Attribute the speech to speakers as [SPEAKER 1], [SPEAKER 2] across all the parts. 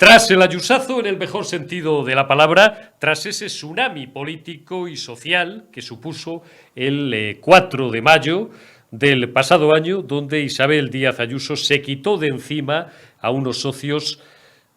[SPEAKER 1] Tras el ayusazo, en el mejor sentido de la palabra, tras ese tsunami político y social que supuso el 4 de mayo del pasado año, donde Isabel Díaz Ayuso se quitó de encima a unos socios,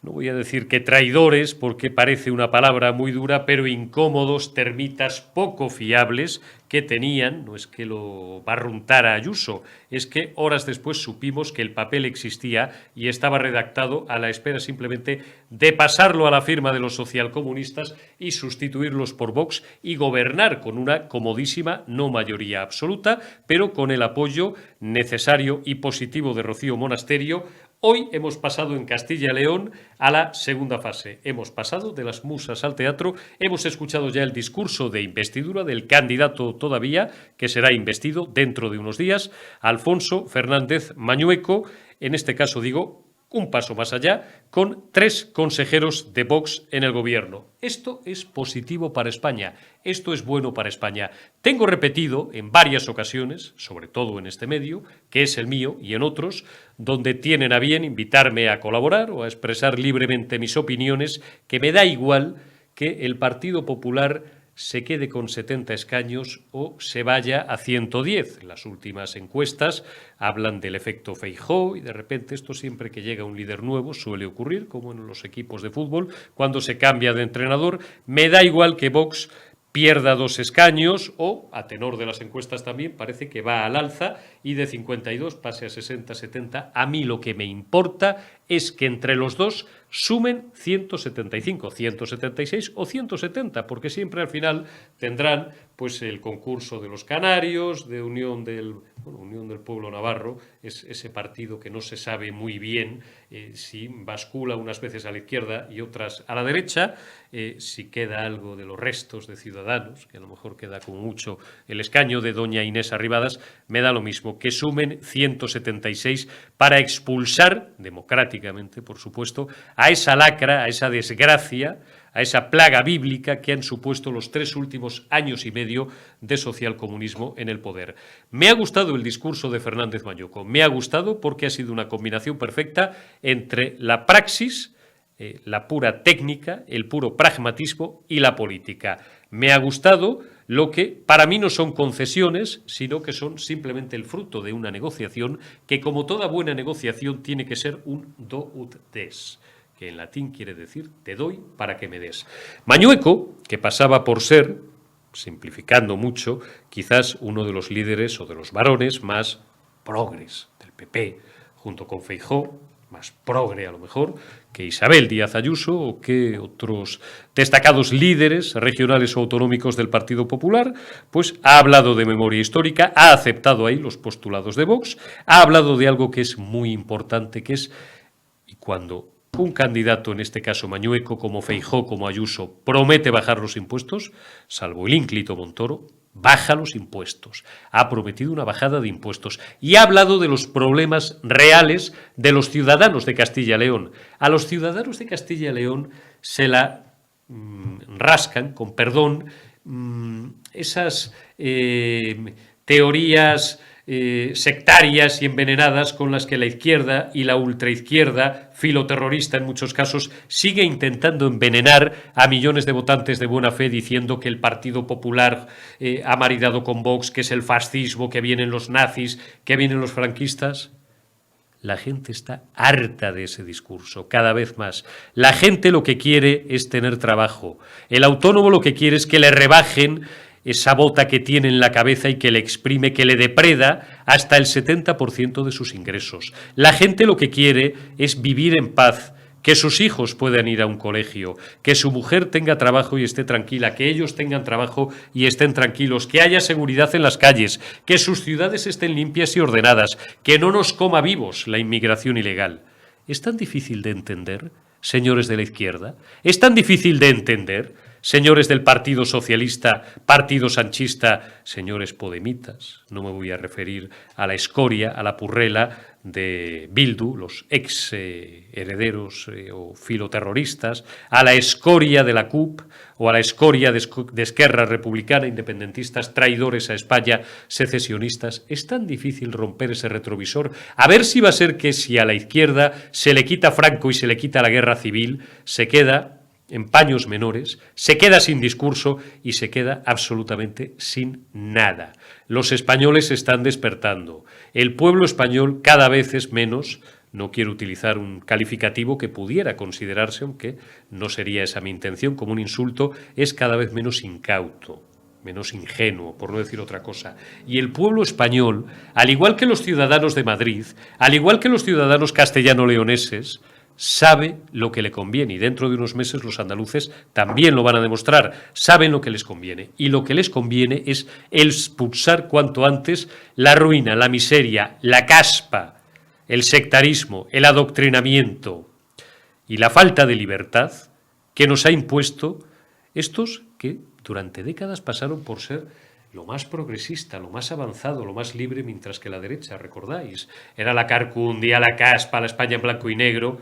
[SPEAKER 1] no voy a decir que traidores, porque parece una palabra muy dura, pero incómodos, termitas poco fiables que tenían, no es que lo barruntara Ayuso, es que horas después supimos que el papel existía y estaba redactado a la espera simplemente de pasarlo a la firma de los socialcomunistas y sustituirlos por Vox y gobernar con una comodísima no mayoría absoluta, pero con el apoyo necesario y positivo de Rocío Monasterio. Hoy hemos pasado en Castilla y León a la segunda fase. Hemos pasado de las musas al teatro, hemos escuchado ya el discurso de investidura del candidato todavía, que será investido dentro de unos días, Alfonso Fernández Mañueco, en este caso digo, un paso más allá, con 3 consejeros de Vox en el gobierno. Esto es positivo para España, esto es bueno para España. Tengo repetido en varias ocasiones, sobre todo en este medio, que es el mío y en otros, donde tienen a bien invitarme a colaborar o a expresar libremente mis opiniones, que me da igual que el Partido Popular se quede con 70 escaños o se vaya a 110. Las últimas encuestas hablan del efecto Feijóo y de repente esto siempre que llega un líder nuevo suele ocurrir, como en los equipos de fútbol, cuando se cambia de entrenador. Me da igual que Vox pierda 2 escaños o, a tenor de las encuestas también, parece que va al alza y de 52 pase a 60, 70. A mí lo que me importa es que entre los dos sumen 175, 176 o 170, porque siempre al final tendrán pues el concurso de los canarios, de Unión del Pueblo Navarro, es ese partido que no se sabe muy bien si bascula unas veces a la izquierda y otras a la derecha, si queda algo de los restos de Ciudadanos, que a lo mejor queda como mucho el escaño de doña Inés Arrimadas, me da lo mismo, que sumen 176 para expulsar, democráticamente por supuesto, a esa lacra, a esa desgracia, a esa plaga bíblica que han supuesto los 3 últimos años y medio de socialcomunismo en el poder. Me ha gustado el discurso de Fernández Mañueco, me ha gustado porque ha sido una combinación perfecta entre la praxis, la pura técnica, el puro pragmatismo y la política. Me ha gustado lo que para mí no son concesiones, sino que son simplemente el fruto de una negociación que, como toda buena negociación, tiene que ser un do ut des, que en latín quiere decir te doy para que me des. Mañueco, que pasaba por ser, simplificando mucho, quizás uno de los líderes o de los varones más progres del PP, junto con Feijóo, más progre a lo mejor, que Isabel Díaz Ayuso o que otros destacados líderes regionales o autonómicos del Partido Popular, pues ha hablado de memoria histórica, ha aceptado ahí los postulados de Vox, ha hablado de algo que es muy importante, que es, y cuando un candidato, en este caso Mañueco, como Feijóo, como Ayuso, promete bajar los impuestos, salvo el ínclito Montoro, baja los impuestos, ha prometido una bajada de impuestos y ha hablado de los problemas reales de los ciudadanos de Castilla y León. A los ciudadanos de Castilla y León se la rascan, con perdón, esas teorías sectarias y envenenadas con las que la izquierda y la ultraizquierda, filoterrorista en muchos casos, sigue intentando envenenar a millones de votantes de buena fe diciendo que el Partido Popular ha maridado con Vox, que es el fascismo, que vienen los nazis, que vienen los franquistas. La gente está harta de ese discurso, cada vez más. La gente lo que quiere es tener trabajo. El autónomo lo que quiere es que le rebajen esa bota que tiene en la cabeza y que le exprime, que le depreda hasta el 70% de sus ingresos. La gente lo que quiere es vivir en paz, que sus hijos puedan ir a un colegio, que su mujer tenga trabajo y esté tranquila, que ellos tengan trabajo y estén tranquilos, que haya seguridad en las calles, que sus ciudades estén limpias y ordenadas, que no nos coma vivos la inmigración ilegal. ¿Es tan difícil de entender, señores de la izquierda? ¿Es tan difícil de entender, señores del Partido Socialista, Partido Sanchista, señores podemitas? No me voy a referir a la escoria, a la purrela de Bildu, los ex herederos o filoterroristas, a la escoria de la CUP o a la escoria de Esquerra Republicana, independentistas, traidores a España, secesionistas. Es tan difícil romper ese retrovisor. A ver si va a ser que si a la izquierda se le quita Franco y se le quita la guerra civil, se queda en paños menores, se queda sin discurso y se queda absolutamente sin nada. Los españoles están despertando. El pueblo español cada vez es menos, no quiero utilizar un calificativo que pudiera considerarse, aunque no sería esa mi intención, como un insulto, es cada vez menos incauto, menos ingenuo, por no decir otra cosa. Y el pueblo español, al igual que los ciudadanos de Madrid, al igual que los ciudadanos castellano-leoneses, sabe lo que le conviene, y dentro de unos meses los andaluces también lo van a demostrar, saben lo que les conviene, y lo que les conviene es expulsar cuanto antes la ruina, la miseria, la caspa, el sectarismo, el adoctrinamiento y la falta de libertad que nos ha impuesto estos que durante décadas pasaron por ser lo más progresista, lo más avanzado, lo más libre, mientras que la derecha, recordáis, era la carcundia, la caspa, la España en blanco y negro.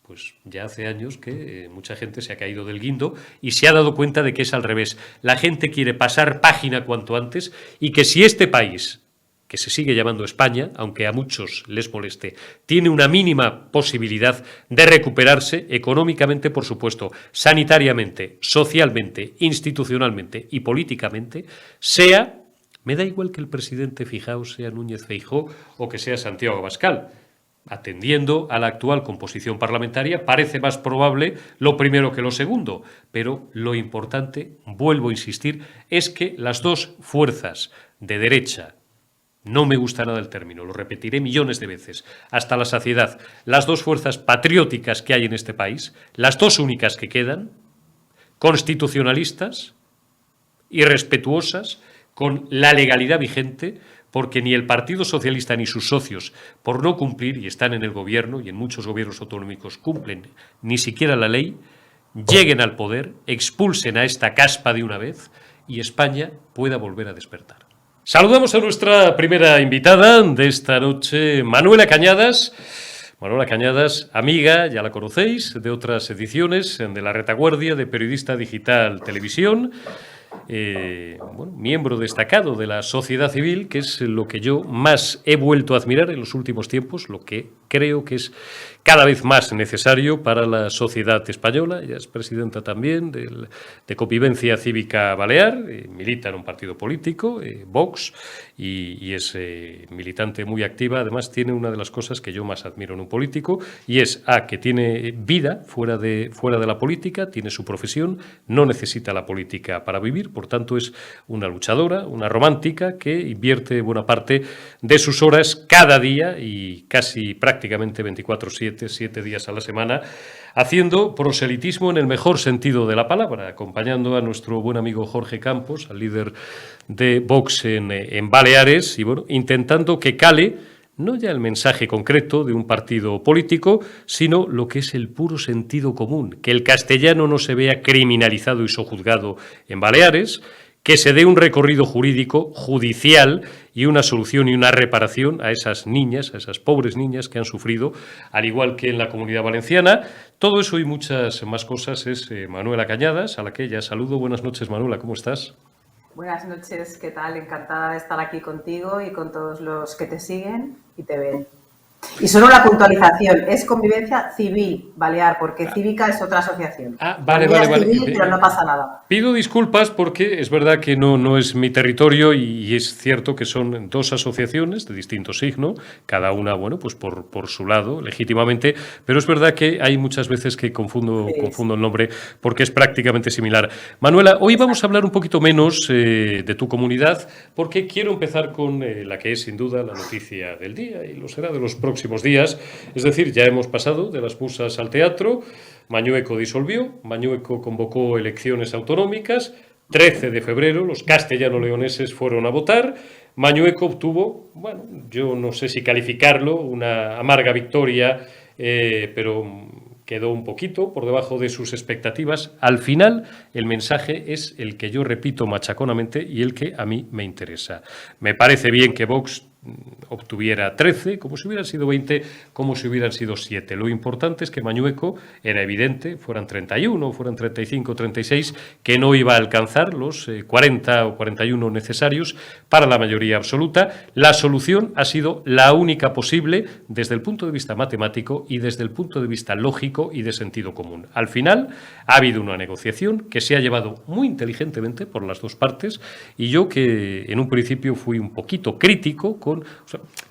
[SPEAKER 1] Pues ya hace años que mucha gente se ha caído del guindo y se ha dado cuenta de que es al revés. La gente quiere pasar página cuanto antes y que si este país, que se sigue llamando España, aunque a muchos les moleste, tiene una mínima posibilidad de recuperarse económicamente, por supuesto, sanitariamente, socialmente, institucionalmente y políticamente, sea, me da igual que el presidente, fijaos, sea Núñez Feijóo o que sea Santiago Abascal. Atendiendo a la actual composición parlamentaria, parece más probable lo primero que lo segundo, pero lo importante, vuelvo a insistir, es que las dos fuerzas de derecha, no me gusta nada el término, lo repetiré millones de veces, hasta la saciedad, las dos fuerzas patrióticas que hay en este país, las dos únicas que quedan, constitucionalistas y respetuosas con la legalidad vigente, porque ni el Partido Socialista ni sus socios, por no cumplir, y están en el gobierno y en muchos gobiernos autonómicos, cumplen ni siquiera la ley, lleguen al poder, expulsen a esta caspa de una vez y España pueda volver a despertar. Saludamos a nuestra primera invitada de esta noche, Manuela Cañadas. Manuela Cañadas, amiga, ya la conocéis, de otras ediciones de La Retaguardia, de Periodista Digital Televisión. Miembro destacado de la sociedad civil, que es lo que yo más he vuelto a admirar en los últimos tiempos, lo que creo que es cada vez más necesario para la sociedad española. Ella es presidenta también de Convivencia Cívica Balear, milita en un partido político, Vox, y es militante muy activa. Además, tiene una de las cosas que yo más admiro en un político, y es que tiene vida fuera de la política, tiene su profesión, no necesita la política para vivir, por tanto es una luchadora, una romántica que invierte buena parte de sus horas cada día y casi prácticamente 24/7, 7 días a la semana, haciendo proselitismo en el mejor sentido de la palabra, acompañando a nuestro buen amigo Jorge Campos, al líder de Vox en Baleares, y intentando que cale no ya el mensaje concreto de un partido político, sino lo que es el puro sentido común, que el castellano no se vea criminalizado y sojuzgado en Baleares, que se dé un recorrido jurídico, judicial, y una solución y una reparación a esas niñas, a esas pobres niñas que han sufrido, al igual que en la Comunidad Valenciana. Todo eso y muchas más cosas es Manuela Cañadas, a la que ya saludo. Buenas noches, Manuela, ¿cómo estás?
[SPEAKER 2] Buenas noches, ¿qué tal? Encantada de estar aquí contigo y con todos los que te siguen y te ven. Y solo la puntualización, es Convivencia Civil Balear, porque Cívica es otra asociación.
[SPEAKER 1] Vale.
[SPEAKER 2] Civil, pero no pasa nada.
[SPEAKER 1] Pido disculpas porque es verdad que no es mi territorio y es cierto que son dos asociaciones de distinto signo, cada una, pues por su lado, legítimamente, pero es verdad que hay muchas veces que confundo el nombre porque es prácticamente similar. Manuela, hoy vamos a hablar un poquito menos de tu comunidad, porque quiero empezar con la que es sin duda la noticia del día, y lo será de los próximos días. Es decir, ya hemos pasado de las musas al teatro. Mañueco disolvió, Mañueco convocó elecciones autonómicas, 13 de febrero los castellano-leoneses fueron a votar, Mañueco obtuvo, yo no sé si calificarlo, una amarga victoria, pero quedó un poquito por debajo de sus expectativas. Al final, el mensaje es el que yo repito machaconamente y el que a mí me interesa. Me parece bien que Vox obtuviera 13, como si hubieran sido 20, como si hubieran sido 7. Lo importante es que Mañueco era evidente, fueran 31, fueran 35, 36, que no iba a alcanzar los 40 o 41 necesarios para la mayoría absoluta. La solución ha sido la única posible desde el punto de vista matemático y desde el punto de vista lógico y de sentido común. Al final ha habido una negociación que se ha llevado muy inteligentemente por las dos partes, y yo, que en un principio fui un poquito crítico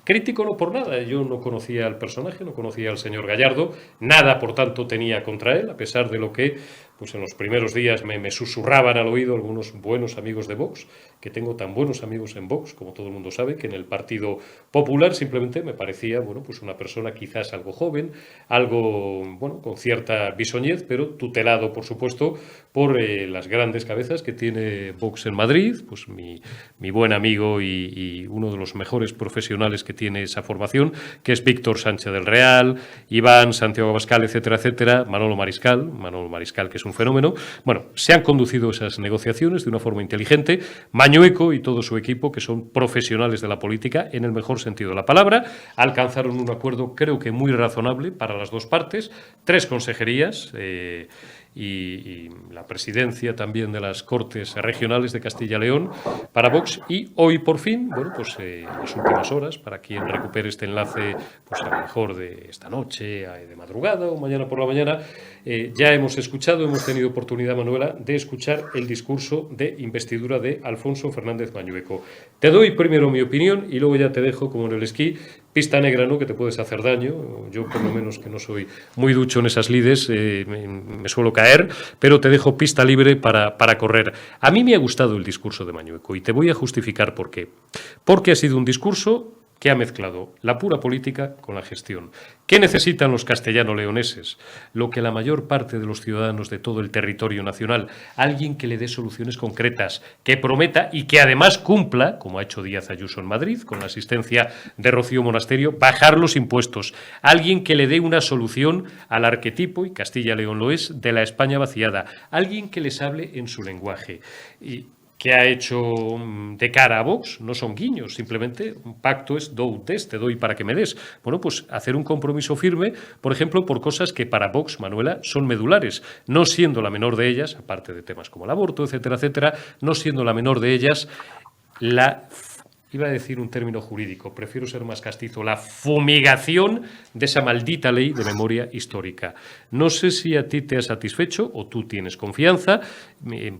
[SPEAKER 1] crítico no por nada, yo no conocía al personaje, no conocía al señor Gallardo, nada por tanto tenía contra él, a pesar de lo que pues en los primeros días me susurraban al oído algunos buenos amigos de Vox, que tengo tan buenos amigos en Vox, como todo el mundo sabe, que en el Partido Popular simplemente me parecía, bueno, pues una persona quizás algo joven, algo, bueno, con cierta bisoñez, pero tutelado, por supuesto, por las grandes cabezas que tiene Vox en Madrid, pues mi buen amigo y uno de los mejores profesionales que tiene esa formación, que es Víctor Sánchez del Real, Iván, Santiago Abascal, etcétera, etcétera, Manolo Mariscal, que es un fenómeno. Bueno, se han conducido esas negociaciones de una forma inteligente. Mañueco y todo su equipo, que son profesionales de la política en el mejor sentido de la palabra, alcanzaron un acuerdo, creo que muy razonable para las dos partes, 3 consejerías, y la presidencia también de las Cortes Regionales de Castilla y León para Vox, y hoy por fin, bueno, pues en las últimas horas, para quien recupere este enlace, pues a lo mejor de esta noche, de madrugada o mañana por la mañana, ya hemos tenido oportunidad, Manuela, de escuchar el discurso de investidura de Alfonso Fernández Mañueco. Te doy primero mi opinión y luego ya te dejo, como en el esquí, pista negra, ¿no?, que te puedes hacer daño. Yo, por lo menos, que no soy muy ducho en esas lides, me suelo caer, pero te dejo pista libre para correr. A mí me ha gustado el discurso de Mañueco y te voy a justificar por qué. Porque ha sido un discurso que ha mezclado la pura política con la gestión. ¿Qué necesitan los castellano-leoneses? Lo que la mayor parte de los ciudadanos de todo el territorio nacional: alguien que le dé soluciones concretas, que prometa y que además cumpla, como ha hecho Díaz Ayuso en Madrid, con la asistencia de Rocío Monasterio, bajar los impuestos. Alguien que le dé una solución al arquetipo, y Castilla y León lo es, de la España vaciada. Alguien que les hable en su lenguaje. Y que ha hecho de cara a Vox no son guiños, simplemente un pacto es do des, te doy para que me des. Bueno, pues hacer un compromiso firme, por ejemplo, por cosas que para Vox, Manuela, son medulares, no siendo la menor de ellas, aparte de temas como el aborto, etcétera, etcétera, no siendo la menor de ellas iba a decir un término jurídico, prefiero ser más castizo, la fumigación de esa maldita ley de memoria histórica. No sé si a ti te ha satisfecho o tú tienes confianza,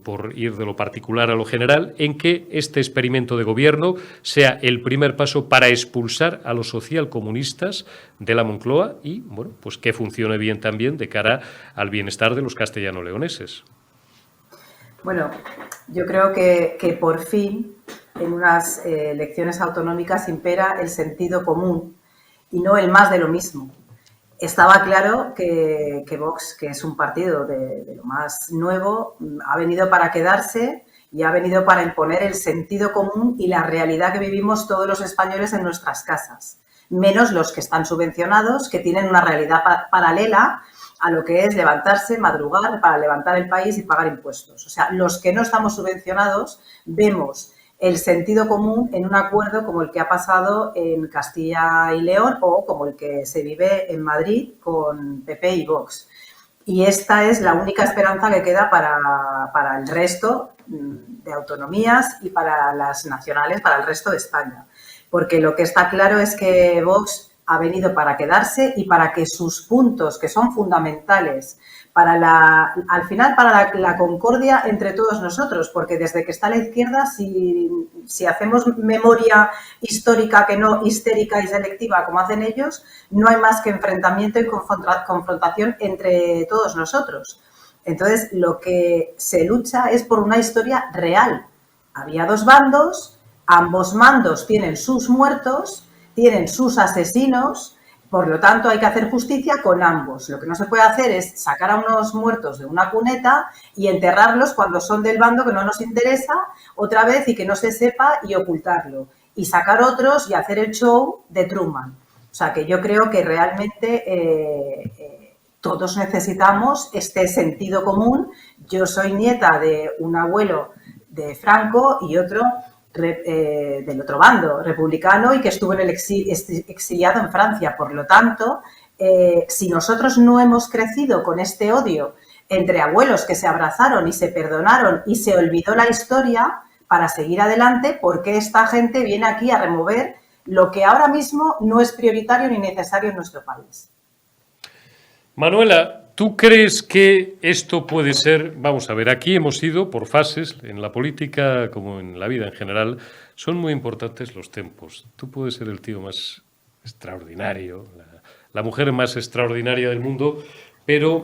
[SPEAKER 1] por ir de lo particular a lo general, en que este experimento de gobierno sea el primer paso para expulsar a los socialcomunistas de la Moncloa y, bueno, pues que funcione bien también de cara al bienestar de los castellano-leoneses.
[SPEAKER 2] Bueno, yo creo que por fin en unas elecciones autonómicas impera el sentido común y no el más de lo mismo. Estaba claro que Vox, que es un partido de lo más nuevo, ha venido para quedarse y ha venido para imponer el sentido común y la realidad que vivimos todos los españoles en nuestras casas, menos los que están subvencionados, que tienen una realidad paralela a lo que es levantarse, madrugar para levantar el país y pagar impuestos. O sea, los que no estamos subvencionados vemos el sentido común en un acuerdo como el que ha pasado en Castilla y León o como el que se vive en Madrid con PP y Vox. Y esta es la única esperanza que queda para el resto de autonomías y para las nacionales, para el resto de España. Porque lo que está claro es que Vox ha venido para quedarse y para que sus puntos, que son fundamentales al final para la concordia entre todos nosotros, porque desde que está a la izquierda, si hacemos memoria histórica que no histérica y selectiva como hacen ellos, no hay más que enfrentamiento y confrontación entre todos nosotros. Entonces, lo que se lucha es por una historia real. Había 2 bandos, ambos bandos tienen sus muertos, tienen sus asesinos. Por lo tanto, hay que hacer justicia con ambos. Lo que no se puede hacer es sacar a unos muertos de una cuneta y enterrarlos cuando son del bando que no nos interesa otra vez y que no se sepa y ocultarlo. Y sacar otros y hacer el show de Truman. O sea, que yo creo que realmente todos necesitamos este sentido común. Yo soy nieta de un abuelo de Franco y otro del otro bando, republicano, y que estuvo en el exiliado en Francia. Por lo tanto, si nosotros no hemos crecido con este odio entre abuelos que se abrazaron y se perdonaron y se olvidó la historia para seguir adelante, ¿por qué esta gente viene aquí a remover lo que ahora mismo no es prioritario ni necesario en nuestro país?
[SPEAKER 1] Manuela, ¿tú crees que esto puede ser? Vamos a ver, aquí hemos ido por fases, en la política como en la vida en general, son muy importantes los tiempos. Tú puedes ser el tío más extraordinario, la mujer más extraordinaria del mundo, pero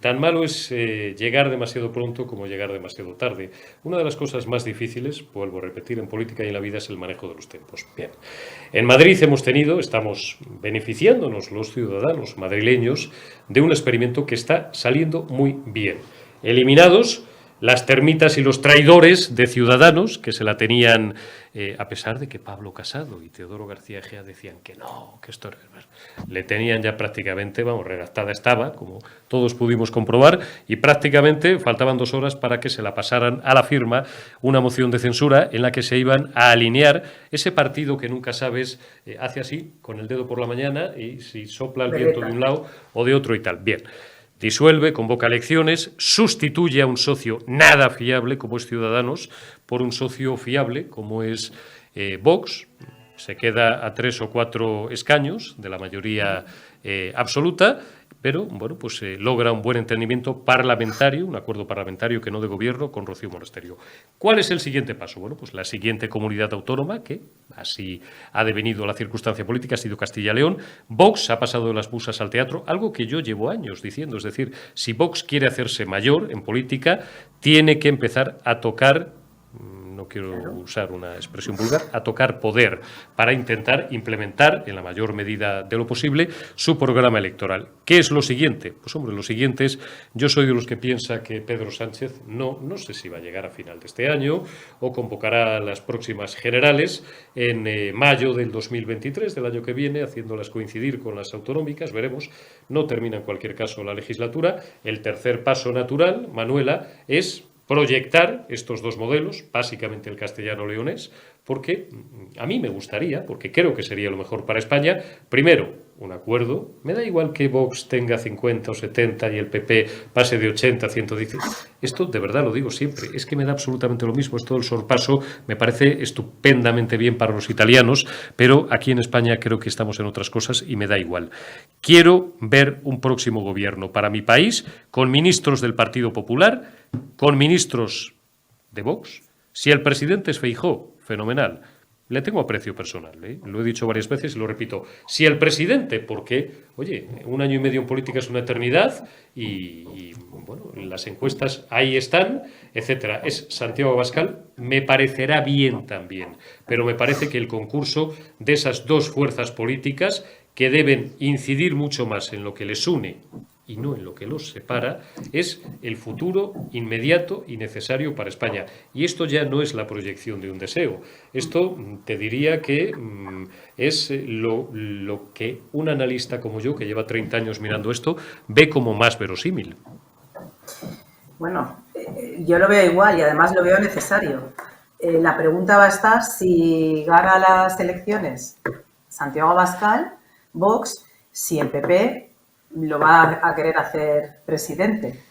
[SPEAKER 1] tan malo es llegar demasiado pronto como llegar demasiado tarde. Una de las cosas más difíciles, vuelvo a repetir, en política y en la vida es el manejo de los tiempos. Bien, en Madrid estamos beneficiándonos los ciudadanos madrileños de un experimento que está saliendo muy bien. Eliminados las termitas y los traidores de Ciudadanos que se la tenían, a pesar de que Pablo Casado y Teodoro García Egea decían que no, que esto era... Le tenían ya prácticamente, redactada estaba, como todos pudimos comprobar, y prácticamente faltaban 2 horas para que se la pasaran a la firma una moción de censura en la que se iban a alinear ese partido que nunca sabes, hace así, con el dedo por la mañana, y si sopla el viento de un lado o de otro y tal. Bien. Disuelve, convoca elecciones, sustituye a un socio nada fiable como es Ciudadanos por un socio fiable como es Vox. Se queda a 3 o 4 escaños de la mayoría absoluta, pero bueno, pues logra un buen entendimiento parlamentario, un acuerdo parlamentario que no de gobierno con Rocío Monasterio. ¿Cuál es el siguiente paso? Bueno, pues la siguiente comunidad autónoma, que así ha devenido la circunstancia política, ha sido Castilla y León. Vox ha pasado de las musas al teatro, algo que yo llevo años diciendo, es decir, si Vox quiere hacerse mayor en política, tiene que empezar a tocar, no quiero usar una expresión vulgar, a tocar poder para intentar implementar en la mayor medida de lo posible su programa electoral. ¿Qué es lo siguiente? Pues hombre, lo siguiente es, yo soy de los que piensa que Pedro Sánchez no sé si va a llegar a final de este año o convocará las próximas generales en mayo del 2023, del año que viene, haciéndolas coincidir con las autonómicas, veremos, no termina en cualquier caso la legislatura. El tercer paso natural, Manuela, es proyectar estos 2 modelos, básicamente el castellano-leonés, porque a mí me gustaría, porque creo que sería lo mejor para España, primero, un acuerdo. Me da igual que Vox tenga 50 o 70 y el PP pase de 80 a 110. Esto, de verdad, lo digo siempre, es que me da absolutamente lo mismo. Esto del sorpaso me parece estupendamente bien para los italianos, pero aquí en España creo que estamos en otras cosas y me da igual. Quiero ver un próximo gobierno para mi país con ministros del Partido Popular, con ministros de Vox. Si el presidente es Feijóo, fenomenal. Le tengo aprecio personal, lo he dicho varias veces y lo repito. Si el presidente, porque, oye, 1 año y medio en política es una eternidad y bueno, las encuestas ahí están, etcétera. Es Santiago Abascal, me parecerá bien también, pero me parece que el concurso de esas 2 fuerzas políticas que deben incidir mucho más en lo que les une y no en lo que los separa, es el futuro inmediato y necesario para España. Y esto ya no es la proyección de un deseo. Esto te diría que es lo que un analista como yo, que lleva 30 años mirando esto, ve como más verosímil.
[SPEAKER 2] Bueno, yo lo veo igual y además lo veo necesario. La pregunta va a estar si gana las elecciones Santiago Abascal, Vox, si el PP lo va a querer hacer presidente,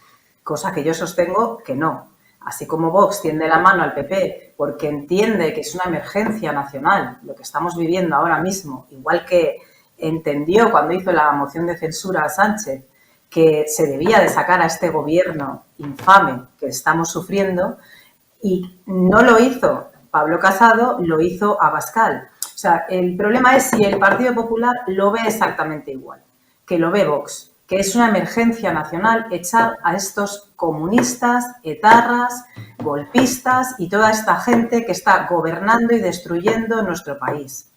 [SPEAKER 2] cosa que yo sostengo que no. Así como Vox tiende la mano al PP porque entiende que es una emergencia nacional lo que estamos viviendo ahora mismo, igual que entendió cuando hizo la moción de censura a Sánchez que se debía de sacar a este gobierno infame que estamos sufriendo, y no lo hizo Pablo Casado, lo hizo Abascal. O sea, el problema es si el Partido Popular lo ve exactamente igual que lo ve Vox, que es una emergencia nacional echar a estos comunistas, etarras, golpistas y toda esta gente que está gobernando y destruyendo nuestro país.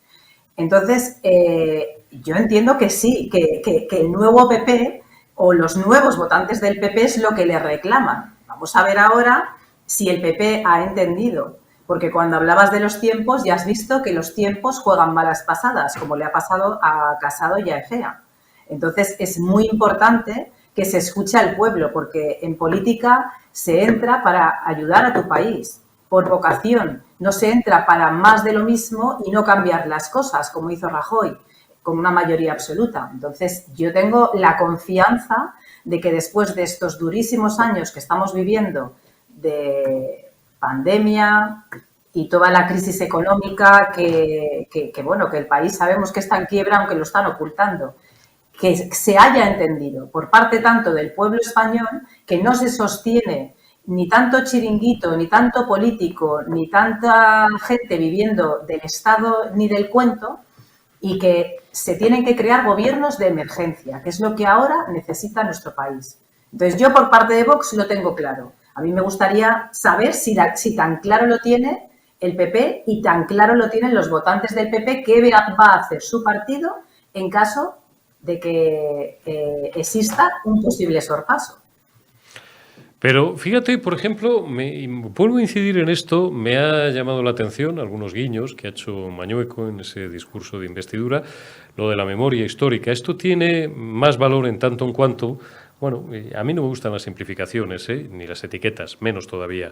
[SPEAKER 2] Entonces, yo entiendo que sí, que el nuevo PP o los nuevos votantes del PP es lo que le reclaman. Vamos a ver ahora si el PP ha entendido, porque cuando hablabas de los tiempos ya has visto que los tiempos juegan malas pasadas, como le ha pasado a Casado y a Egea. Entonces, es muy importante que se escuche al pueblo, porque en política se entra para ayudar a tu país, por vocación, no se entra para más de lo mismo y no cambiar las cosas, como hizo Rajoy, con una mayoría absoluta. Entonces, yo tengo la confianza de que después de estos durísimos años que estamos viviendo de pandemia y toda la crisis económica bueno, que el país sabemos que está en quiebra, aunque lo están ocultando, que se haya entendido por parte tanto del pueblo español que no se sostiene ni tanto chiringuito, ni tanto político, ni tanta gente viviendo del Estado ni del cuento, y que se tienen que crear gobiernos de emergencia, que es lo que ahora necesita nuestro país. Entonces, yo por parte de Vox lo tengo claro. A mí me gustaría saber si tan claro lo tiene el PP y tan claro lo tienen los votantes del PP, qué va a hacer su partido en caso de que exista un posible sorpaso.
[SPEAKER 1] Pero fíjate, por ejemplo, vuelvo a incidir en esto, me ha llamado la atención algunos guiños que ha hecho Mañueco en ese discurso de investidura, lo de la memoria histórica. Esto tiene más valor en tanto en cuanto, bueno, a mí no me gustan las simplificaciones, ni las etiquetas, menos todavía.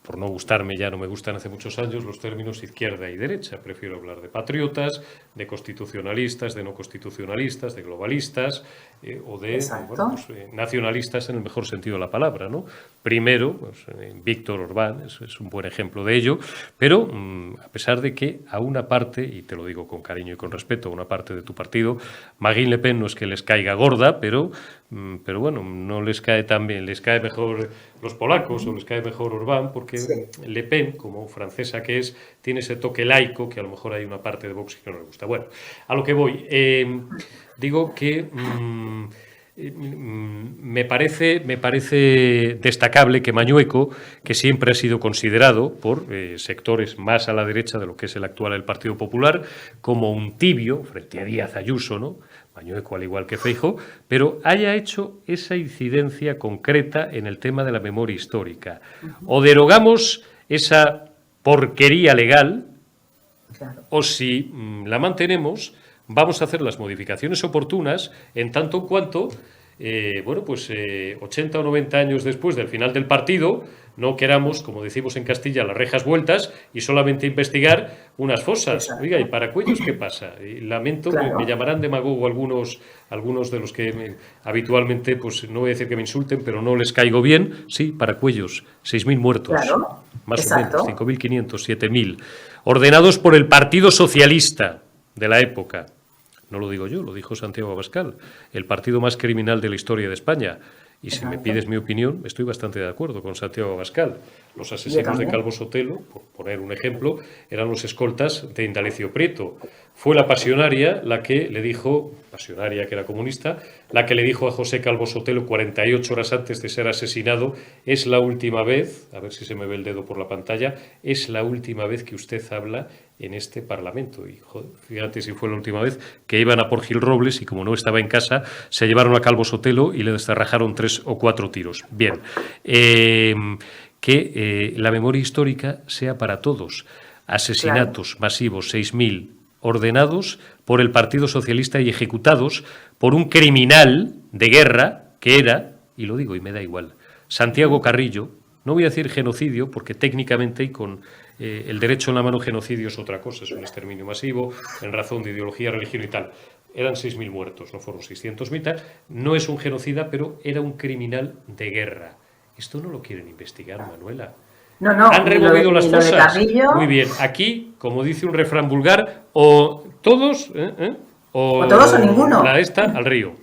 [SPEAKER 1] Por no gustarme, ya no me gustan hace muchos años los términos izquierda y derecha. Prefiero hablar de patriotas, de constitucionalistas, de no constitucionalistas, de globalistas o de bueno, pues, nacionalistas en el mejor sentido de la palabra, ¿no? Primero, pues, Víctor Orbán es un buen ejemplo de ello, pero a pesar de que a una parte, y te lo digo con cariño y con respeto, a una parte de tu partido, Marine Le Pen no es que les caiga gorda, pero bueno, no les cae tan bien, les cae mejor los polacos o les cae mejor Orbán, porque Le Pen, como francesa que es, tiene ese toque laico que a lo mejor hay una parte de Vox que no le gusta. Bueno, a lo que voy, digo que me parece destacable que Mañueco, que siempre ha sido considerado por sectores más a la derecha de lo que es el actual el Partido Popular, como un tibio frente a Díaz Ayuso, ¿no? Mañueco al igual que Feijóo, pero haya hecho esa incidencia concreta en el tema de la memoria histórica. O derogamos esa porquería legal, o si la mantenemos, vamos a hacer las modificaciones oportunas en tanto en cuanto, bueno, pues 80 o 90 años después del final del partido, no queramos, como decimos en Castilla, las rejas vueltas y solamente investigar unas fosas. Exacto. Oiga, ¿y Paracuellos qué pasa? Y lamento, me llamarán demagogo algunos de los que habitualmente, pues no voy a decir que me insulten, pero no les caigo bien. Sí, Paracuellos, 6.000 muertos, más o menos, 5.500, 7.000, ordenados por el Partido Socialista de la época. No lo digo yo, lo dijo Santiago Abascal, el partido más criminal de la historia de España. Y si me pides mi opinión, estoy bastante de acuerdo con Santiago Abascal. Los asesinos de Calvo Sotelo, por poner un ejemplo, eran los escoltas de Indalecio Prieto. Fue la Pasionaria la que le dijo, Pasionaria que era comunista, la que le dijo a José Calvo Sotelo 48 horas antes de ser asesinado: es la última vez, a ver si se me ve el dedo por la pantalla, es la última vez que usted habla en este Parlamento. Y joder, fíjate si fue la última vez que iban a por Gil Robles y como no estaba en casa, se llevaron a Calvo Sotelo y le descerrajaron 3 o 4 tiros. Bien, que la memoria histórica sea para todos. Asesinatos masivos, 6.000, ordenados por el Partido Socialista y ejecutados por un criminal de guerra que era, y lo digo y me da igual, Santiago Carrillo. No voy a decir genocidio porque técnicamente y con el derecho en la mano genocidio es otra cosa, es un exterminio masivo en razón de ideología, religión y tal. Eran 6.000 muertos, no fueron 600.000 tal. No es un genocida, pero era un criminal de guerra. Esto no lo quieren investigar, Manuela.
[SPEAKER 2] No,
[SPEAKER 1] han removido las fosas. Muy bien. Aquí, como dice un refrán vulgar, o todos, o
[SPEAKER 2] todos o ninguno.
[SPEAKER 1] La esta al río.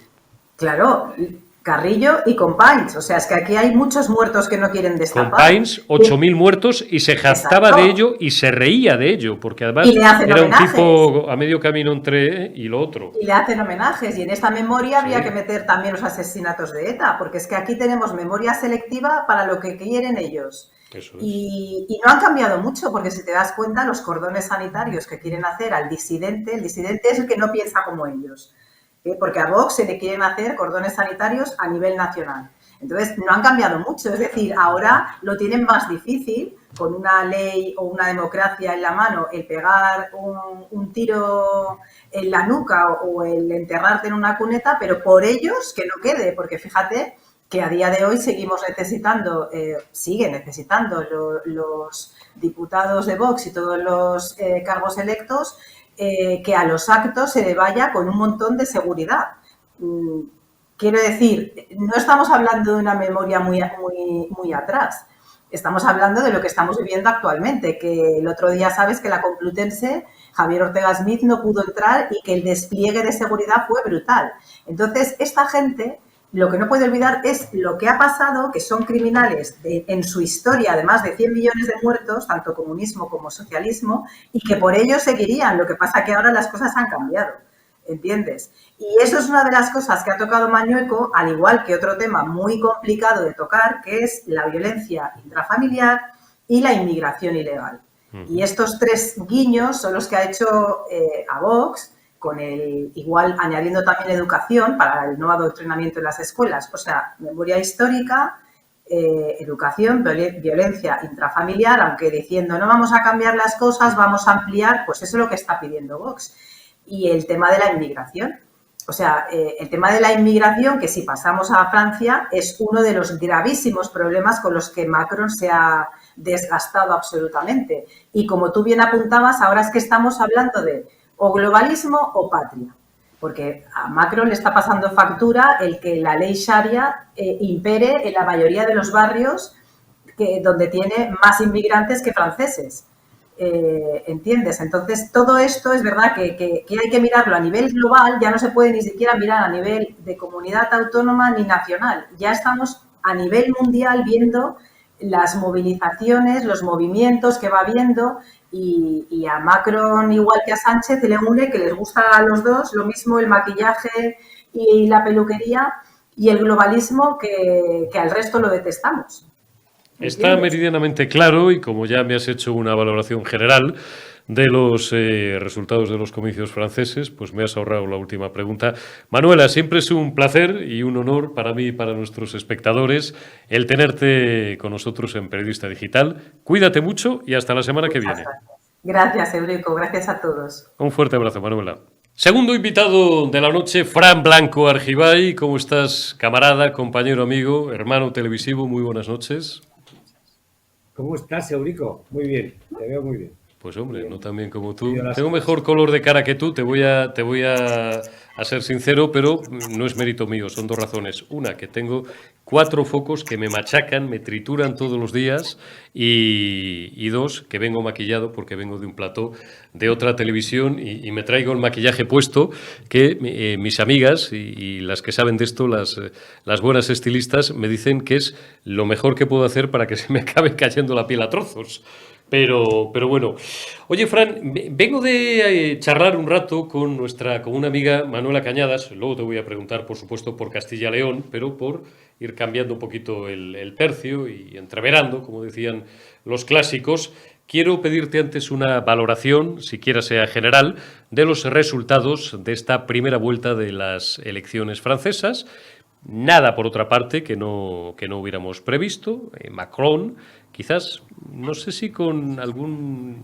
[SPEAKER 2] Claro, Carrillo y Companys. O sea, es que aquí hay muchos muertos que no quieren destapar.
[SPEAKER 1] Companys, 8.000 muertos, y se jactaba de ello y se reía de ello, porque además era un tipo a medio camino entre y lo otro.
[SPEAKER 2] Y le hacen homenajes, y en esta memoria habría que meter también los asesinatos de ETA, porque es que aquí tenemos memoria selectiva para lo que quieren ellos.
[SPEAKER 1] Eso es.
[SPEAKER 2] Y no han cambiado mucho, porque si te das cuenta, los cordones sanitarios que quieren hacer al disidente, el disidente es el que no piensa como ellos. Porque a Vox se le quieren hacer cordones sanitarios a nivel nacional. Entonces, no han cambiado mucho. Es decir, ahora lo tienen más difícil, con una ley o una democracia en la mano, el pegar un tiro en la nuca o el enterrarte en una cuneta, pero por ellos que no quede. Porque fíjate que a día de hoy seguimos necesitando, siguen necesitando los diputados de Vox y todos los cargos electos, que a los actos se vaya con un montón de seguridad. Quiero decir, no estamos hablando de una memoria muy atrás. Estamos hablando de lo que estamos viviendo actualmente, que el otro día sabes que la Complutense, Javier Ortega Smith no pudo entrar y que el despliegue de seguridad fue brutal. Entonces, esta gente lo que no puede olvidar es lo que ha pasado, que son criminales en su historia de más de 100 millones de muertos, tanto comunismo como socialismo, y que por ello seguirían. Lo que pasa que ahora las cosas han cambiado, ¿entiendes? Y eso es una de las cosas que ha tocado Mañueco, al igual que otro tema muy complicado de tocar, que es la violencia intrafamiliar y la inmigración ilegal. Y estos tres guiños son los que ha hecho a Vox, con el igual añadiendo también educación para el no adoctrinamiento en las escuelas. O sea, memoria histórica, educación, violencia intrafamiliar, aunque diciendo no vamos a cambiar las cosas, vamos a ampliar, pues eso es lo que está pidiendo Vox. Y el tema de la inmigración. O sea, el tema de la inmigración, que si pasamos a Francia, es uno de los gravísimos problemas con los que Macron se ha desgastado absolutamente. Y como tú bien apuntabas, ahora es que estamos hablando de o globalismo o patria. Porque a Macron le está pasando factura el que la ley Sharia impere en la mayoría de los barrios donde tiene más inmigrantes que franceses. ¿Entiendes? Entonces, todo esto es verdad que hay que mirarlo a nivel global, ya no se puede ni siquiera mirar a nivel de comunidad autónoma ni nacional. Ya estamos a nivel mundial viendo las movilizaciones, los movimientos que va habiendo y a Macron, igual que a Sánchez, le une que les gusta a los dos lo mismo el maquillaje y la peluquería y el globalismo que al resto lo detestamos.
[SPEAKER 1] Está meridianamente claro y como ya me has hecho una valoración general de los resultados de los comicios franceses, pues me has ahorrado la última pregunta. Manuela, siempre es un placer y un honor para mí y para nuestros espectadores el tenerte con nosotros en Periodista Digital. Cuídate mucho y hasta la semana que viene.
[SPEAKER 2] Gracias, Eurico. Gracias a todos.
[SPEAKER 1] Un fuerte abrazo, Manuela. Segundo invitado de la noche, Fran Blanco Argibay. ¿Cómo estás, camarada, compañero, amigo, hermano televisivo? Muy buenas noches.
[SPEAKER 3] ¿Cómo estás, Eurico? Muy bien, te veo muy bien.
[SPEAKER 1] Pues hombre, bien. No tan bien como tú. Tengo mejor color de cara que tú, te voy a ser sincero, pero no es mérito mío, son dos razones. Una, que tengo 4 focos que me machacan, me trituran todos los días y dos, que vengo maquillado porque vengo de un plató de otra televisión y me traigo el maquillaje puesto que mis amigas y las que saben de esto, las buenas estilistas, me dicen que es lo mejor que puedo hacer para que se me acabe cayendo la piel a trozos. Pero bueno. Oye, Fran, vengo de charlar un rato con una amiga, Manuela Cañadas. Luego te voy a preguntar, por supuesto, por Castilla-León, pero por ir cambiando un poquito el tercio y entreverando, como decían los clásicos. Quiero pedirte antes una valoración, siquiera sea general, de los resultados de esta primera vuelta de las elecciones francesas. Nada, por otra parte, que no hubiéramos previsto. Macron, quizás, no sé si con algún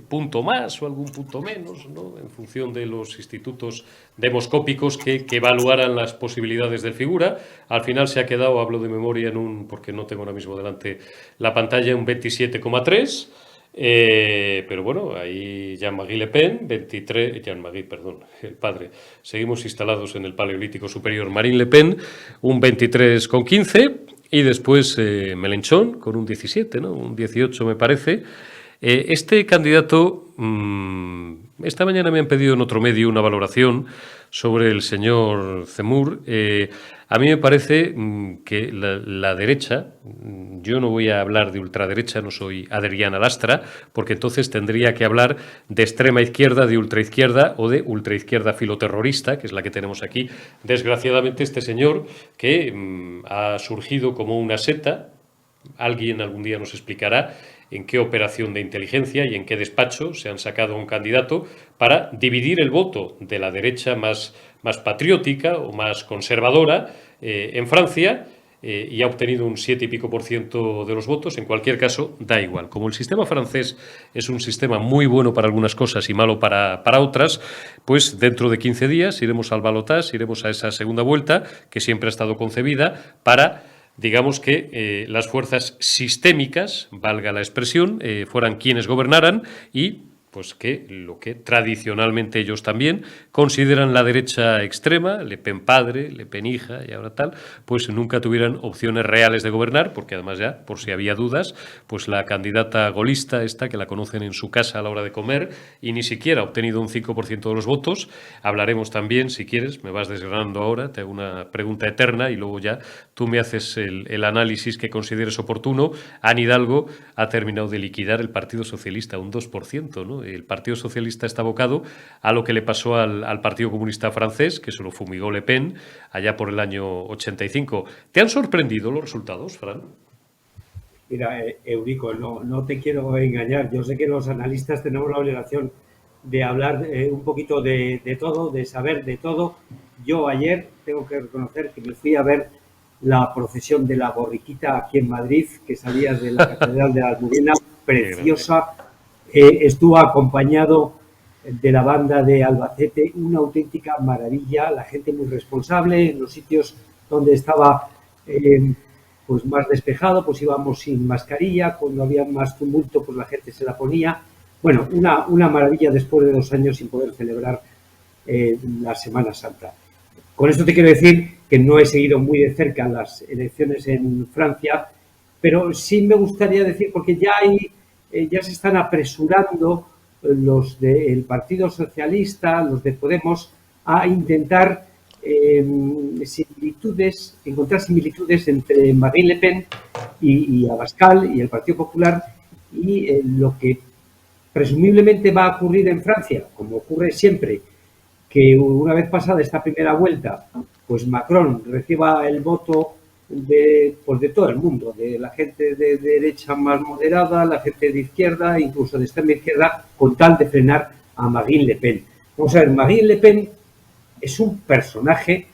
[SPEAKER 1] punto más o algún punto menos, ¿no? En función de los institutos demoscópicos que evaluaran las posibilidades del figura. Al final se ha quedado, hablo de memoria, porque no tengo ahora mismo delante la pantalla, un 27,3%. Pero bueno, ahí Jean-Marie Le Pen, 23, Jean-Marie, perdón, el padre, seguimos instalados en el Paleolítico Superior, Marine Le Pen, un 23,15, y después Mélenchon con un 17, ¿no? Un 18 me parece. Este candidato, esta mañana me han pedido en otro medio una valoración sobre el señor Zemmour. A mí me parece que la derecha, yo no voy a hablar de ultraderecha, no soy Adriana Lastra, porque entonces tendría que hablar de extrema izquierda, de ultraizquierda o de ultraizquierda filoterrorista, que es la que tenemos aquí. Desgraciadamente este señor que ha surgido como una seta, alguien algún día nos explicará en qué operación de inteligencia y en qué despacho se han sacado a un candidato para dividir el voto de la derecha más patriótica o más conservadora en Francia y ha obtenido un 7 y pico % de los votos. En cualquier caso, da igual. Como el sistema francés es un sistema muy bueno para algunas cosas y malo para otras, pues dentro de 15 días iremos al balotage, iremos a esa segunda vuelta que siempre ha estado concebida para, digamos, que las fuerzas sistémicas, valga la expresión, fueran quienes gobernaran y pues que lo que tradicionalmente ellos también consideran la derecha extrema, Le Pen padre, Le Pen hija y ahora tal, pues nunca tuvieran opciones reales de gobernar, porque además ya, por si había dudas, pues la candidata golista esta, que la conocen en su casa a la hora de comer, y ni siquiera ha obtenido un 5% de los votos. Hablaremos también, si quieres, me vas desgranando ahora, te hago una pregunta eterna y luego ya tú me haces el análisis que consideres oportuno. Anne Hidalgo ha terminado de liquidar el Partido Socialista, un 2%, ¿no? El Partido Socialista está abocado a lo que le pasó al Partido Comunista francés, que se lo fumigó Le Pen allá por el año 85. ¿Te han sorprendido los resultados, Fran?
[SPEAKER 3] Mira, Eurico, no te quiero engañar. Yo sé que los analistas tenemos la obligación de hablar un poquito de todo, de saber de todo. Yo ayer tengo que reconocer que me fui a ver la procesión de la borriquita aquí en Madrid, que salía de la Catedral de la Almudena, preciosa. Estuvo acompañado de la banda de Albacete, una auténtica maravilla, la gente muy responsable. En los sitios donde estaba pues más despejado, pues íbamos sin mascarilla. Cuando había más tumulto, pues la gente se la ponía. Bueno, una maravilla después de 2 años sin poder celebrar la Semana Santa. Con esto te quiero decir que no he seguido muy de cerca las elecciones en Francia, pero sí me gustaría decir, porque ya se están apresurando los del Partido Socialista, los de Podemos, a intentar encontrar similitudes entre Marine Le Pen y Abascal y el Partido Popular y lo que presumiblemente va a ocurrir en Francia, como ocurre siempre, que una vez pasada esta primera vuelta, pues Macron reciba el voto de todo el mundo, de la gente de derecha más moderada, la gente de izquierda, incluso de extrema izquierda, con tal de frenar a Marine Le Pen. Vamos a ver, Marine Le Pen es un personaje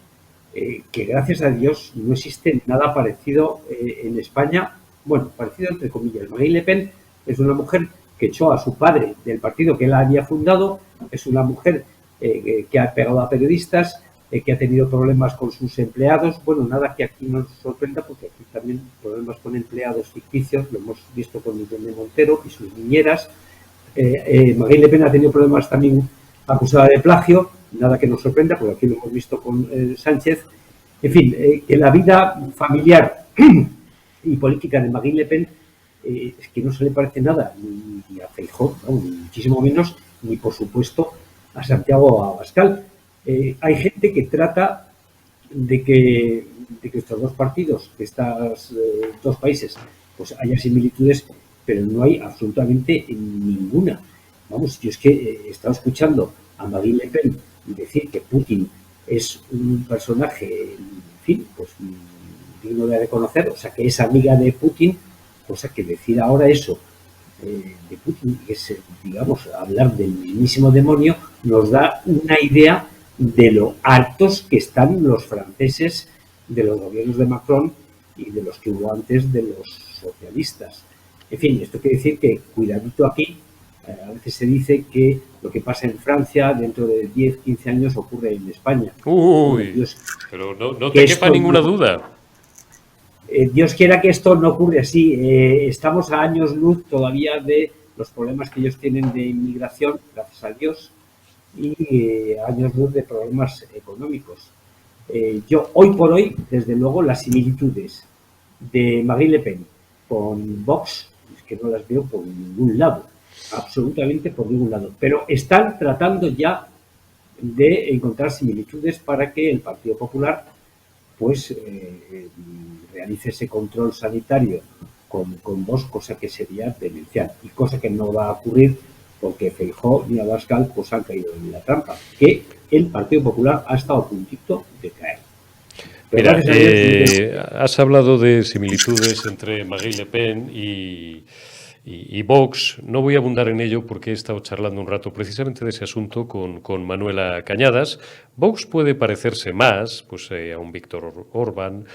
[SPEAKER 3] que, gracias a Dios, no existe nada parecido en España. Bueno, parecido entre comillas. Marine Le Pen es una mujer que echó a su padre del partido que él había fundado, es una mujer que ha pegado a periodistas, que ha tenido problemas con sus empleados. Bueno, nada que aquí nos sorprenda, porque aquí también problemas con empleados ficticios, lo hemos visto con Irene Montero y sus niñeras. Marine Le Pen ha tenido problemas también acusada de plagio, nada que nos sorprenda, porque aquí lo hemos visto con Sánchez. En fin, que la vida familiar y política de Marine Le Pen es que no se le parece nada ni a Feijóo, ¿no? Ni muchísimo menos, ni por supuesto a Santiago Abascal. Hay gente que trata de que estos dos partidos, que estos dos países, pues haya similitudes, pero no hay absolutamente ninguna. Vamos, yo es que he estado escuchando a Marine Le Pen decir que Putin es un personaje, en fin, pues digno de reconocer, o sea, que es amiga de Putin, cosa que decir ahora eso de Putin, que es, digamos, hablar del mismísimo demonio, nos da una idea de lo hartos que están los franceses de los gobiernos de Macron y de los que hubo antes de los socialistas. En fin, esto quiere decir que, cuidadito aquí, a veces se dice que lo que pasa en Francia dentro de 10, 15 años ocurre en España.
[SPEAKER 1] Uy,
[SPEAKER 3] Dios,
[SPEAKER 1] pero no te quepa ninguna duda.
[SPEAKER 3] Dios quiera que esto no ocurra así. Estamos a años luz todavía de los problemas que ellos tienen de inmigración, gracias a Dios, y años luz de problemas económicos. Yo, hoy por hoy, desde luego, las similitudes de Marine Le Pen con Vox es que no las veo por ningún lado, absolutamente por ningún lado. Pero están tratando ya de encontrar similitudes para que el Partido Popular pues realice ese control sanitario con Vox, cosa que sería demencial y cosa que no va a ocurrir porque Feijóo ni Abascal pues han caído en la trampa, que el Partido Popular ha estado a puntito de caer.
[SPEAKER 1] Pero mira, has hablado de similitudes entre Marine Le Pen y y Vox. No voy a abundar en ello porque he estado charlando un rato precisamente de ese asunto con Manuela Cañadas. Vox puede parecerse más pues, a un Víctor Orbán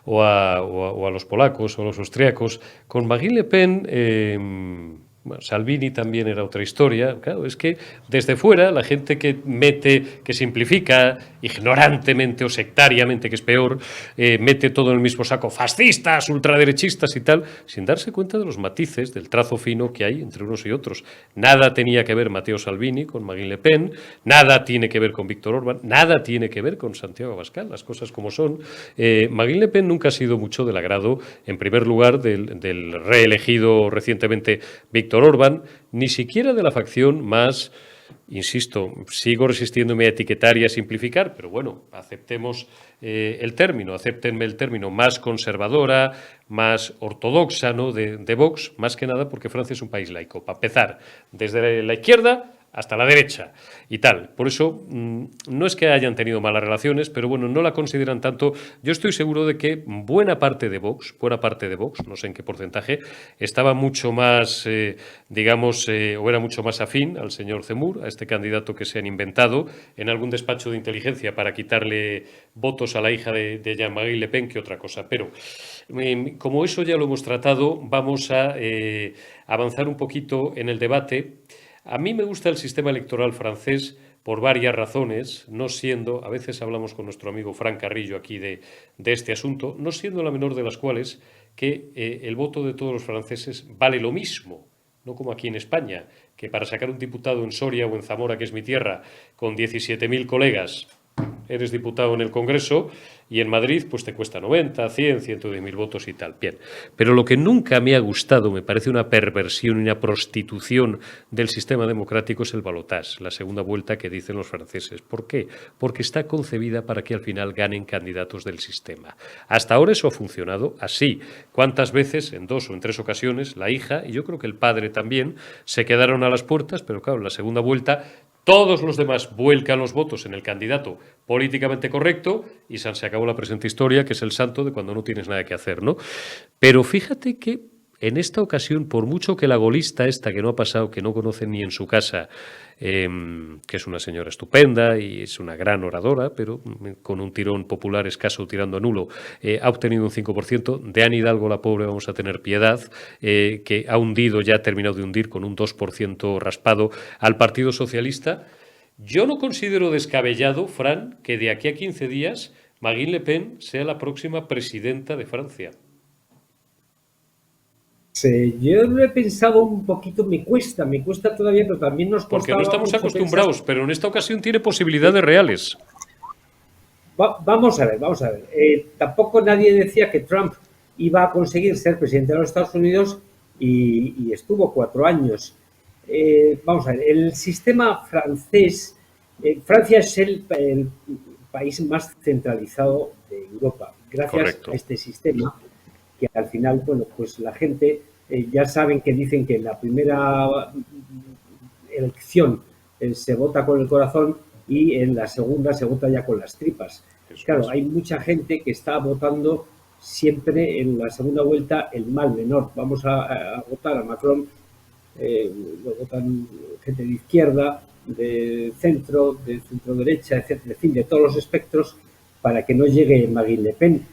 [SPEAKER 1] o a los polacos o a los austriacos. Con Marine Le Pen... Bueno, Salvini también era otra historia. Claro, es que desde fuera la gente que mete, que simplifica ignorantemente o sectariamente, que es peor, mete todo en el mismo saco, fascistas, ultraderechistas y tal, sin darse cuenta de los matices, del trazo fino que hay entre unos y otros. Nada tenía que ver Matteo Salvini con Marine Le Pen, nada tiene que ver con Víctor Orbán, nada tiene que ver con Santiago Abascal, las cosas como son. Marine Le Pen nunca ha sido mucho del agrado, en primer lugar, del reelegido recientemente Víctor Orbán, ni siquiera de la facción más, insisto, sigo resistiéndome a etiquetar y a simplificar, pero bueno, aceptemos acéptenme el término más conservadora, más ortodoxa, ¿no? de Vox, más que nada porque Francia es un país laico, para empezar, desde la izquierda hasta la derecha y tal. Por eso, no es que hayan tenido malas relaciones, pero bueno, no la consideran tanto. Yo estoy seguro de que buena parte de Vox, no sé en qué porcentaje, estaba mucho más, o era mucho más afín al señor Zemmour, a este candidato que se han inventado en algún despacho de inteligencia para quitarle votos a la hija de Jean-Marie Le Pen que otra cosa. Pero como eso ya lo hemos tratado, vamos a avanzar un poquito en el debate. A mí me gusta el sistema electoral francés por varias razones, no siendo, a veces hablamos con nuestro amigo Fran Carrillo aquí de este asunto, no siendo la menor de las cuales que el voto de todos los franceses vale lo mismo, no como aquí en España, que para sacar un diputado en Soria o en Zamora, que es mi tierra, con 17.000 colegas, eres diputado en el Congreso, y en Madrid pues te cuesta 90, 100, 110.000 votos y tal. Bien, pero lo que nunca me ha gustado, me parece una perversión y una prostitución del sistema democrático, es el balotage, la segunda vuelta que dicen los franceses. ¿Por qué? Porque está concebida para que al final ganen candidatos del sistema. Hasta ahora eso ha funcionado así. ¿Cuántas veces, en 2 o en 3 ocasiones, la hija, y yo creo que el padre también, se quedaron a las puertas, pero claro, en la segunda vuelta todos los demás vuelcan los votos en el candidato políticamente correcto y se acabó la presente historia, que es el santo de cuando no tienes nada que hacer, ¿no? Pero fíjate que en esta ocasión, por mucho que la golista esta que no ha pasado, que no conocen ni en su casa, que es una señora estupenda y es una gran oradora, pero con un tirón popular escaso tirando a nulo, ha obtenido un 5%. De Anne Hidalgo, la pobre, vamos a tener piedad, que ha hundido, ya ha terminado de hundir con un 2% raspado al Partido Socialista. Yo no considero descabellado, Fran, que de aquí a 15 días Marine Le Pen sea la próxima presidenta de Francia.
[SPEAKER 3] Yo lo he pensado un poquito, me cuesta todavía, pero también nos costaba.
[SPEAKER 1] Porque no estamos acostumbrados, pero en esta ocasión tiene posibilidades reales.
[SPEAKER 3] Vamos a ver. Tampoco nadie decía que Trump iba a conseguir ser presidente de los Estados Unidos y estuvo 4 años. Vamos a ver, el sistema francés, Francia es el país más centralizado de Europa, gracias
[SPEAKER 1] Correcto.
[SPEAKER 3] a este sistema, que al final, bueno, pues la gente ya saben que dicen que en la primera elección se vota con el corazón y en la segunda se vota ya con las tripas. Claro, hay mucha gente que está votando siempre en la segunda vuelta el mal menor. Vamos a votar a Macron, lo votan gente de izquierda, de centro derecha, etcétera, en fin, de todos los espectros, para que no llegue Marine Le Pen.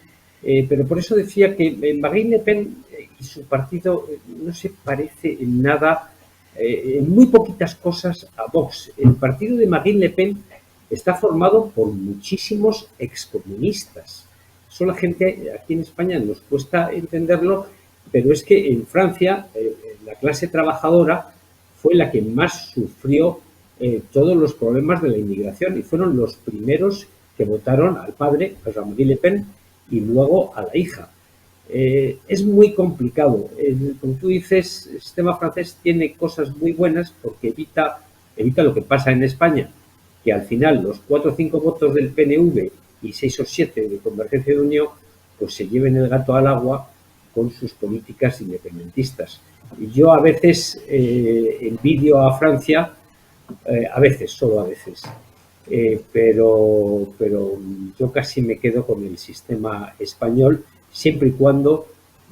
[SPEAKER 3] Pero por eso decía que Marine Le Pen y su partido no se parece en nada, en muy poquitas cosas, a Vox. El partido de Marine Le Pen está formado por muchísimos excomunistas. Eso la gente aquí en España nos cuesta entenderlo, pero es que en Francia la clase trabajadora fue la que más sufrió todos los problemas de la inmigración y fueron los primeros que votaron al padre, a Jean-Marie Le Pen, y luego a la hija. Es muy complicado. Como tú dices, el sistema francés tiene cosas muy buenas porque evita lo que pasa en España, que al final los 4 o 5 votos del PNV y 6 o 7 de Convergencia de Unión pues se lleven el gato al agua con sus políticas independentistas. Y yo a veces envidio a Francia, solo a veces, pero yo casi me quedo con el sistema español, siempre y cuando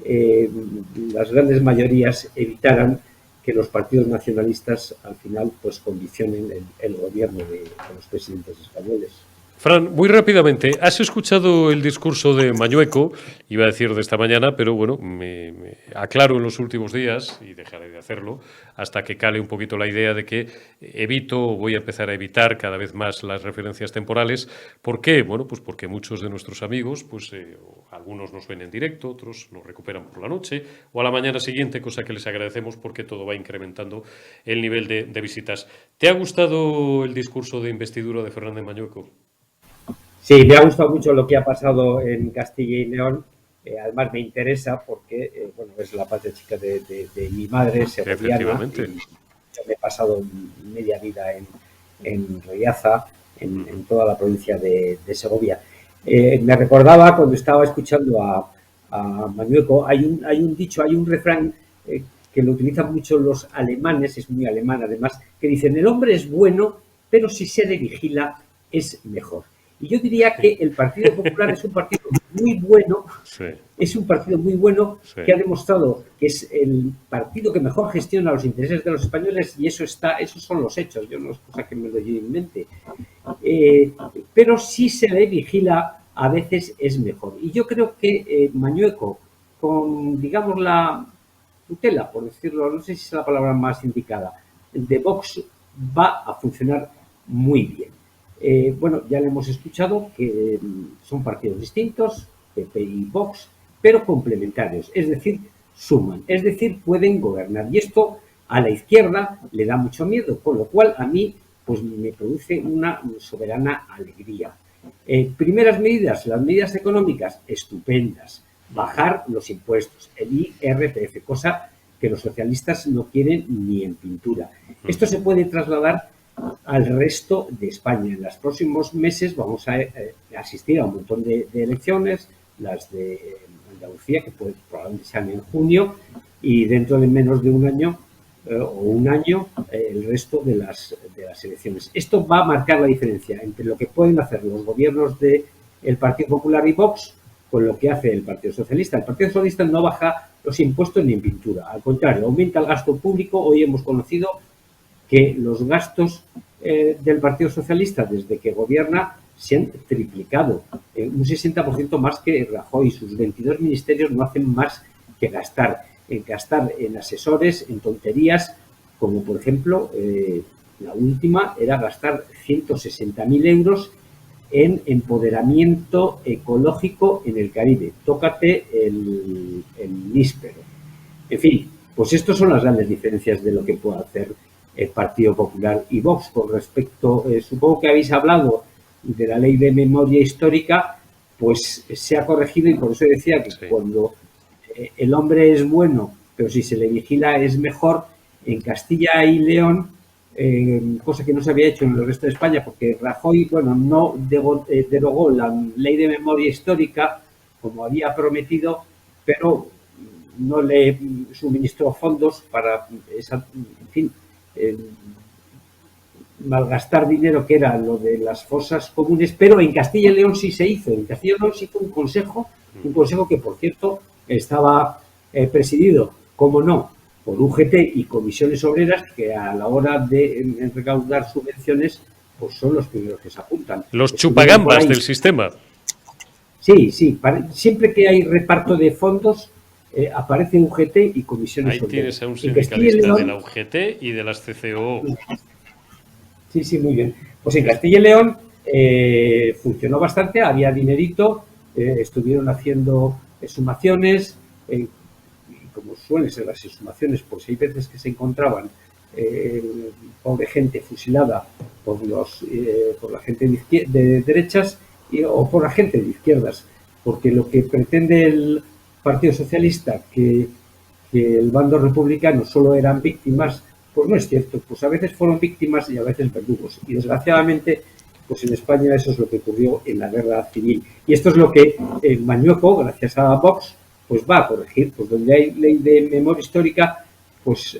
[SPEAKER 3] las grandes mayorías evitaran que los partidos nacionalistas al final pues condicionen el gobierno de los presidentes españoles.
[SPEAKER 1] Fran, muy rápidamente, ¿has escuchado el discurso de Mañueco? Iba a decir de esta mañana, pero bueno, me aclaro en los últimos días, y dejaré de hacerlo, hasta que cale un poquito la idea de que voy a empezar a evitar cada vez más las referencias temporales. ¿Por qué? Bueno, pues porque muchos de nuestros amigos, pues algunos nos ven en directo, otros nos recuperan por la noche o a la mañana siguiente, cosa que les agradecemos porque todo va incrementando el nivel de visitas. ¿Te ha gustado el discurso de investidura de Fernández Mañueco?
[SPEAKER 3] Sí, me ha gustado mucho lo que ha pasado en Castilla y León. Además me interesa porque bueno, es la patria chica de mi madre, segoviana, y yo me he pasado media vida en Riaza, en toda la provincia de Segovia. Me recordaba cuando estaba escuchando a Mañueco, hay un dicho, hay un refrán que lo utilizan mucho los alemanes, es muy alemán además, que dicen: el hombre es bueno, pero si se le vigila es mejor. Y yo diría que el Partido Popular es un partido muy bueno, sí. Es un partido muy bueno, sí, que ha demostrado que es el partido que mejor gestiona los intereses de los españoles, y esos son los hechos, yo no es cosa que me lo lleve en mente. Pero si se le vigila, a veces es mejor. Y yo creo que Mañueco, con, digamos, la tutela, por decirlo, no sé si es la palabra más indicada, de Vox, va a funcionar muy bien. Bueno, ya le hemos escuchado que son partidos distintos, PP y Vox, pero complementarios, es decir, suman, es decir, pueden gobernar. Y esto a la izquierda le da mucho miedo, con lo cual a mí pues me produce una soberana alegría. Primeras medidas, las medidas económicas, estupendas. Bajar los impuestos, el IRPF, cosa que los socialistas no quieren ni en pintura. Esto se puede trasladar al resto de España. En los próximos meses vamos a asistir a un montón de elecciones, las de Andalucía, que probablemente sean en junio, y dentro de menos de un año el resto de las elecciones. Esto va a marcar la diferencia entre lo que pueden hacer los gobiernos del Partido Popular y Vox con lo que hace el Partido Socialista. El Partido Socialista no baja los impuestos ni en pintura, al contrario, aumenta el gasto público. Hoy hemos conocido que los gastos del Partido Socialista desde que gobierna se han triplicado, un 60% más que Rajoy. Sus 22 ministerios no hacen más que gastar en asesores, en tonterías, como por ejemplo, la última era gastar 160.000 euros en empoderamiento ecológico en el Caribe. Tócate el níspero. En fin, pues estas son las grandes diferencias de lo que puede hacer el Partido Popular y Vox. Con respecto, supongo que habéis hablado de la ley de memoria histórica, pues se ha corregido, y por eso decía que sí, cuando el hombre es bueno, pero si se le vigila es mejor. En Castilla y León, cosa que no se había hecho en el resto de España, porque Rajoy, bueno, no derogó la ley de memoria histórica como había prometido, pero no le suministró fondos para esa, en fin, malgastar dinero, que era lo de las fosas comunes. Pero en Castilla y León sí se hizo. En Castilla y León se hizo un consejo que, por cierto, estaba presidido, como no, por UGT y comisiones obreras, que a la hora de recaudar subvenciones pues son los primeros que se apuntan.
[SPEAKER 1] Los chupagambas del sistema.
[SPEAKER 3] Sí, siempre que hay reparto de fondos aparece UGT y comisiones obreras.
[SPEAKER 1] Ahí tienes a un sindicalista de la UGT y de las CCO.
[SPEAKER 3] Sí, muy bien. Pues en Castilla y León funcionó bastante, había dinerito, estuvieron haciendo exhumaciones, y como suelen ser las exhumaciones, pues hay veces que se encontraban pobre gente fusilada por la gente de derechas o por la gente de izquierdas, porque lo que pretende el Partido Socialista, que el bando republicano solo eran víctimas, pues no es cierto. Pues a veces fueron víctimas y a veces verdugos, y desgraciadamente pues en España eso es lo que ocurrió en la guerra civil, y esto es lo que Mañueco, gracias a Vox, pues va a corregir. Pues donde hay ley de memoria histórica, pues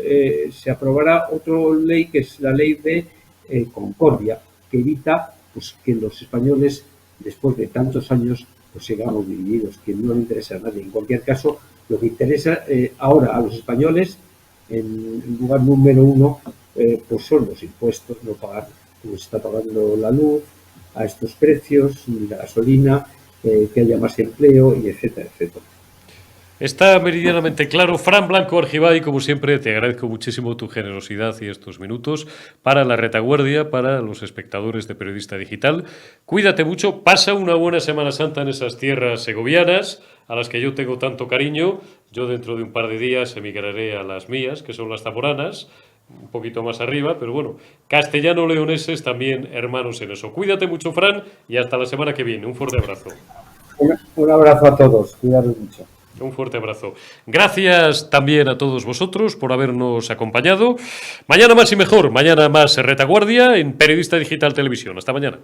[SPEAKER 3] se aprobará otra ley, que es la ley de concordia, que evita pues que los españoles después de tantos años, pues sigamos divididos, que no le interesa a nadie. En cualquier caso, lo que interesa ahora a los españoles, en lugar número uno, pues son los impuestos, no pagar como se está pagando la luz a estos precios, la gasolina, que haya más empleo, y etcétera, etcétera.
[SPEAKER 1] Está meridianamente claro. Fran Blanco Argibay, como siempre, te agradezco muchísimo tu generosidad y estos minutos para la retaguardia, para los espectadores de Periodista Digital. Cuídate mucho, pasa una buena Semana Santa en esas tierras segovianas, a las que yo tengo tanto cariño. Yo dentro de un par de días emigraré a las mías, que son las zamoranas, un poquito más arriba, pero bueno, castellano-leoneses también hermanos en eso. Cuídate mucho, Fran, y hasta la semana que viene. Un fuerte abrazo.
[SPEAKER 3] Un abrazo a todos, cuidaros mucho.
[SPEAKER 1] Un fuerte abrazo. Gracias también a todos vosotros por habernos acompañado. Mañana más y mejor, mañana más retaguardia en Periodista Digital Televisión. Hasta mañana.